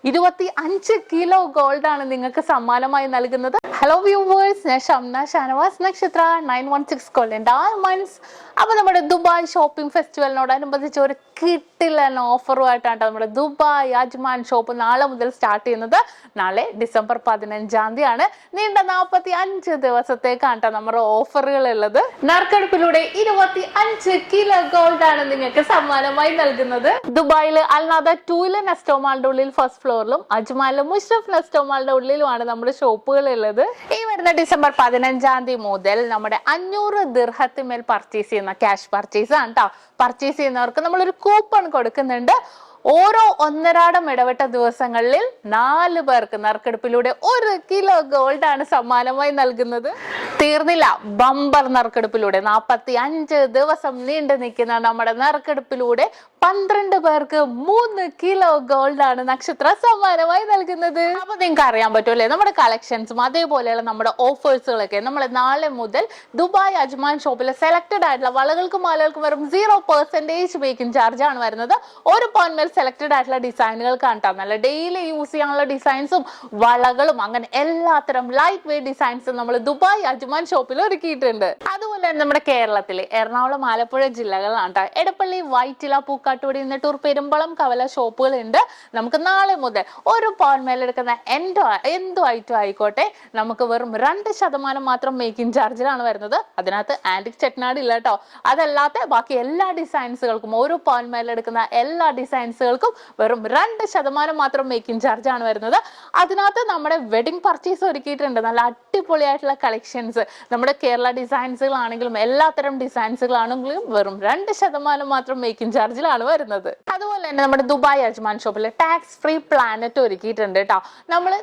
25 kilo gold ആണ് നിങ്ങൾക്ക് സമ്മാനമായി നൽകുന്നത്. ഹലോ വ്യൂവേഴ്സ്, ഞാൻ ഷംന ഷാനവാസ്, നക്ഷത്ര 916 ഗോൾഡ് ആൻഡ് ഡയമണ്ട്സ്. അപ്പൊ നമ്മുടെ ദുബായ് ഷോപ്പിംഗ് ഫെസ്റ്റിവലിനോടനുബന്ധിച്ച് ഒരു കിട്ടില്ല ഓഫറുമായിട്ടാണ് നമ്മുടെ ദുബായ് അജ്മാൻ ഷോപ്പ് നാളെ മുതൽ സ്റ്റാർട്ട് ചെയ്യുന്നത്. നാളെ ഡിസംബർ 15-ാം തീയതിയാണ്. നീണ്ട 45 ദിവസത്തേക്കാണ് നമ്മുടെ ഓഫറുകൾ ഉള്ളത്. നറുക്കെടുപ്പിലൂടെ 25 കിലോ ഗോൾഡ് ആണ് നിങ്ങൾക്ക് സമ്മാനമായി നൽകുന്നത്. ദുബായിൽ അൽനാദ 2 നെസ്റ്റോമാളുടെ ഉള്ളിൽ ഫസ്റ്റ് ഫ്ലോറിലും അജ്മാനിലെ മുഷ്റഫ് നെസ്റ്റോമാളുടെ ഉള്ളിലുമാണ് നമ്മുടെ ഷോപ്പുകൾ ഉള്ളത്. ഈ വരുന്ന ഡിസംബർ 15-ാം തീയതി മുതൽ നമ്മുടെ 500 ദിർഹത്തിന്മേൽ പർച്ചേസ് ചെയ്യുന്ന ക്യാഷ് പർച്ചേസ് ആണ് കേട്ടോ. പർച്ചേസ് ചെയ്യുന്നവർക്ക് നമ്മളൊരു കൂപ്പൺ കൊടുക്കുന്നുണ്ട്. ഓരോ ഒന്നരാടം ഇടവിട്ട ദിവസങ്ങളിൽ 4 പേർക്ക് നറുക്കെടുപ്പിലൂടെ 1 കിലോ ഗോൾഡ് ആണ് സമ്മാനമായി നൽകുന്നത്. തീർന്നില്ല, ബമ്പർ നറുക്കെടുപ്പിലൂടെ 45 ദിവസം നീണ്ടു നിൽക്കുന്ന നമ്മുടെ നറുക്കെടുപ്പിലൂടെ 12 പേർക്ക് 3 കിലോ ഗോൾഡ് ആണ് നക്ഷത്ര സമ്മാനമായി നൽകുന്നത്. അപ്പൊ നിങ്ങൾക്ക് അറിയാൻ പറ്റുമല്ലേ നമ്മുടെ കളക്ഷൻസും അതേപോലെയുള്ള നമ്മുടെ ഓഫേഴ്സുകളൊക്കെ. നമ്മൾ നാളെ മുതൽ ദുബായ് അജ്മാൻ ഷോപ്പിലെ സെലക്ടഡ് ആയിട്ടുള്ള വളകൾക്കും മാലകൾക്കും വെറും 0% മേക്കിംഗ് ചാർജ് ആണ് വരുന്നത്. ഒരു പവൻമേൽ സെലക്ടഡ് ആയിട്ടുള്ള ഡിസൈനുകൾ കാണാം. നല്ല ഡെയിലി യൂസ് ചെയ്യാനുള്ള ഡിസൈൻസും വളകളും അങ്ങനെ എല്ലാത്തരം ലൈറ്റ് വെയ്റ്റ് ഡിസൈൻസും നമ്മൾ ദുബായ് അജ്മാൻ ഷോപ്പിൽ ഒരുക്കിയിട്ടുണ്ട്. അതുപോലെ തന്നെ നമ്മുടെ കേരളത്തിലെ എറണാകുളം, ആലപ്പുഴ ജില്ലകളാണ് എടപ്പള്ളി, വൈറ്റില, പൂക്കാട്ടുപടി, നെട്ടൂർ, പെരുമ്പളം, കവല ഷോപ്പുകൾ ഉണ്ട്. നമുക്ക് നാളെ മുതൽ ഒരു പവൻ മേലെടുക്കുന്ന എന്ത് ഐറ്റം ആയിക്കോട്ടെ നമുക്ക് വെറും 2% മാത്രം മേക്കിംഗ് ചാർജിലാണ് വരുന്നത്. അതിനകത്ത് ആന്റിക് ചെട്ടനാട് ഇല്ല കേട്ടോ. അതല്ലാത്ത ബാക്കി എല്ലാ ഡിസൈൻസുകൾക്കും ഒരു പവൻ മേലെടുക്കുന്ന എല്ലാ ഡിസൈൻസുകൾക്കും വെറും 2% മാത്രം മേക്കിംഗ് ചാർജ് ആണ് വരുന്നത്. അതിനകത്ത് നമ്മുടെ വെഡിങ് പർച്ചേസ് ഒരുക്കിയിട്ടുണ്ട്. നല്ല അടിപൊളിയായിട്ടുള്ള കളക്ഷൻസ് നമ്മുടെ കേരള ഡിസൈൻസുകളാണെങ്കിലും എല്ലാത്തരം ഡിസൈൻസുകളാണെങ്കിലും വെറും 2% മാത്രം മേക്കിംഗ് ചാർജിലാണ് വരുന്നത്. അതുപോലെ തന്നെ നമ്മുടെ ദുബായ് അജ്മാൻ ഷോപ്പിൽ ടാക്സ് ഫ്രീ പ്ലാനറ്റ് ഒരുക്കിയിട്ടുണ്ട് കേട്ടോ.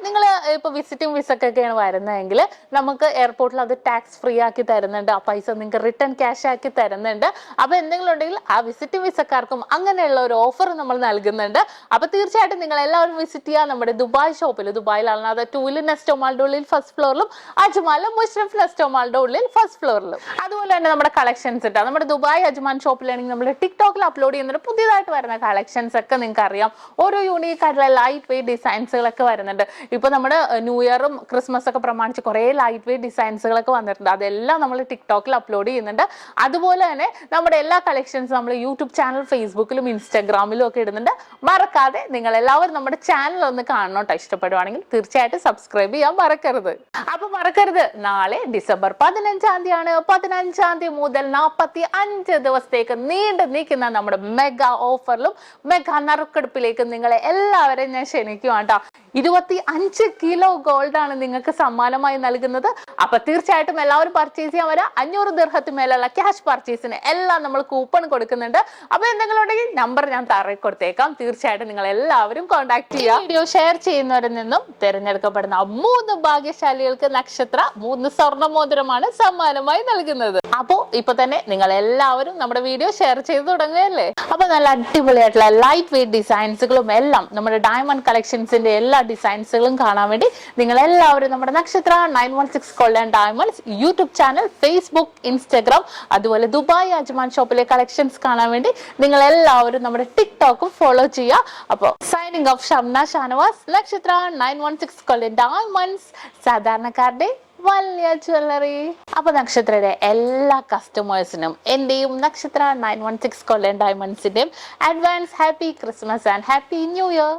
നിങ്ങൾ ഇപ്പൊ വിസിറ്റിംഗ് വിസക്കൊക്കെയാണ് വരുന്നതെങ്കിൽ നമുക്ക് എയർപോർട്ടിൽ അത് ടാക്സ് ഫ്രീ ആക്കി തരുന്നുണ്ട്. ആ പൈസ നിങ്ങൾക്ക് റിട്ടേൺ ക്യാഷ് ആക്കി തരുന്നുണ്ട്. അപ്പൊ എന്തെങ്കിലും ഉണ്ടെങ്കിൽ ആ വിസിറ്റിംഗ് വിസക്കാർക്കും അങ്ങനെയുള്ള ഒരു ഓഫർ നമ്മൾ നൽകുന്നുണ്ട്. അപ്പൊ തീർച്ചയായിട്ടും നിങ്ങൾ എല്ലാവരും വിസിറ്റ് ചെയ്യുക നമ്മുടെ ദുബായ് ഷോപ്പിൽ. ദുബായിൽ അല്ലാതെ 2 നെസ്റ്റോമാളുടെ ഉള്ളിൽ ഫസ്റ്റ് ഫ്ലോറിലും അജ്മാനിലും മുഷ്റഫ് നെസ്റ്റോമാളുടെ ഉള്ളിൽ ഫസ്റ്റ് ഫ്ലോറിലും. അതുപോലെ തന്നെ നമ്മുടെ കളക്ഷൻസ് ഇട്ടാ നമ്മുടെ ദുബായ് അജ്മാൻ ഷോപ്പിലാണെങ്കിൽ നമ്മൾ ടിക്ടോക്കിൽ അപ്ലോഡ് ചെയ്യുന്ന പുതിയതായിട്ട് വരുന്ന കളക്ഷൻസ് ഒക്കെ നിങ്ങൾക്ക് അറിയാം. ഓരോ യൂണീക്ക് ആയിട്ടുള്ള ലൈറ്റ് വെയ്റ്റ് ഡിസൈൻസുകളൊക്കെ വരുന്നുണ്ട്. ഇപ്പൊ നമ്മുടെ ന്യൂ ഇയറും ക്രിസ്മസ് ഒക്കെ പ്രമാണിച്ച് കുറെ ലൈറ്റ് വെയ്റ്റ് ഡിസൈൻസുകളൊക്കെ വന്നിട്ടുണ്ട്. അതെല്ലാം നമ്മൾ ടിക്ടോക്കിൽ അപ്ലോഡ് ചെയ്യുന്നുണ്ട്. അതുപോലെ തന്നെ നമ്മുടെ എല്ലാ കളക്ഷൻസും നമ്മൾ യൂട്യൂബ് ചാനൽ, ഫേസ്ബുക്കിലും ഇൻസ്റ്റാഗ്രാമിലും ഒക്കെ ഇടുന്നുണ്ട്. മറക്കാതെ നിങ്ങൾ എല്ലാവരും നമ്മുടെ ചാനൽ ഒന്ന് കാണണം കേട്ടോ. ഇഷ്ടപ്പെടുവാണെങ്കിൽ തീർച്ചയായിട്ടും സബ്സ്ക്രൈബ് ചെയ്യാൻ മറക്കരുത്. അപ്പൊ മറക്കരുത്, നാളെ ഡിസംബർ 15-ാം തീയതിയാണ്. 15-ാം തീയതി മുതൽ 45 ദിവസത്തേക്ക് നീണ്ടു നിൽക്കുന്ന നമ്മുടെ മെഗാ ഓഫറിലും മെഗാ നറുക്കെടുപ്പിലേക്ക് നിങ്ങളെ എല്ലാവരെയും ഞാൻ ക്ഷണിക്കുവാണ് കേട്ടോ. 25 കിലോ ഗോൾഡ് ആണ് നിങ്ങൾക്ക് സമ്മാനമായി നൽകുന്നത്. അപ്പൊ തീർച്ചയായിട്ടും എല്ലാവരും പർച്ചേസ് ചെയ്യാൻ വരാം. 500 ദിർഹത്തിന് മേലുള്ള ക്യാഷ് പർച്ചേസിന് എല്ലാം നമ്മൾ കൂപ്പൺ കൊടുക്കുന്നുണ്ട്. അപ്പൊ എന്തെങ്കിലും ഉണ്ടെങ്കിൽ നമ്പർ ഞാൻ താഴെ കൊടുത്തേക്കാം. തീർച്ചയായിട്ടും നിങ്ങൾ എല്ലാവരും കോൺടാക്ട് ചെയ്യുക. വീഡിയോ ഷെയർ ചെയ്യുന്നവരിൽ നിന്നും തിരഞ്ഞെടുക്കപ്പെടുന്ന 3 ഭാഗ്യശാലികൾക്ക് നക്ഷത്ര 3 സ്വർണ്ണ മോതിരമാണ് സമ്മാനമായി നൽകുന്നത്. അപ്പോ ഇപ്പൊ തന്നെ നിങ്ങൾ എല്ലാവരും നമ്മുടെ വീഡിയോ ഷെയർ ചെയ്ത് തുടങ്ങുകയല്ലേ. അപ്പൊ നല്ല അടിപൊളിയായിട്ടുള്ള ലൈറ്റ് വെയ്റ്റ് ഡിസൈൻസുകളും എല്ലാം നമ്മുടെ ഡയമണ്ട് കളക്ഷൻസിന്റെ എല്ലാ ഡിസൈൻസുകളും കാണാൻ വേണ്ടി നിങ്ങൾ എല്ലാവരും നമ്മുടെ നക്ഷത്ര 916 gold and diamonds YouTube channel, Facebook, Instagram, അതുപോലെ ദുബായ് അജ്മാൻ ഷോപ്പിലെ കളക്ഷൻസ് കാണാൻ വേണ്ടി നിങ്ങൾ എല്ലാവരും നമ്മുടെ ടിക്ടോക്കും ഫോളോ ചെയ്യുക. അപ്പോൾ സൈനിങ് ഓഫ് ഷംന ഷാനവാസ്, നക്ഷത്ര 916 ഗോൾഡ് ആൻഡ് ഡയമണ്ട്സ്, സാധാരണക്കാരുടെ വലിയ ജ്വല്ലറി. അപ്പൊ നക്ഷത്രയുടെ എല്ലാ കസ്റ്റമേഴ്സിനും എന്റെയും നക്ഷത്ര 916 ഗോൾഡ് ആൻഡ് ഡയമണ്ട്സിന്റെയും advance happy Christmas and happy new year.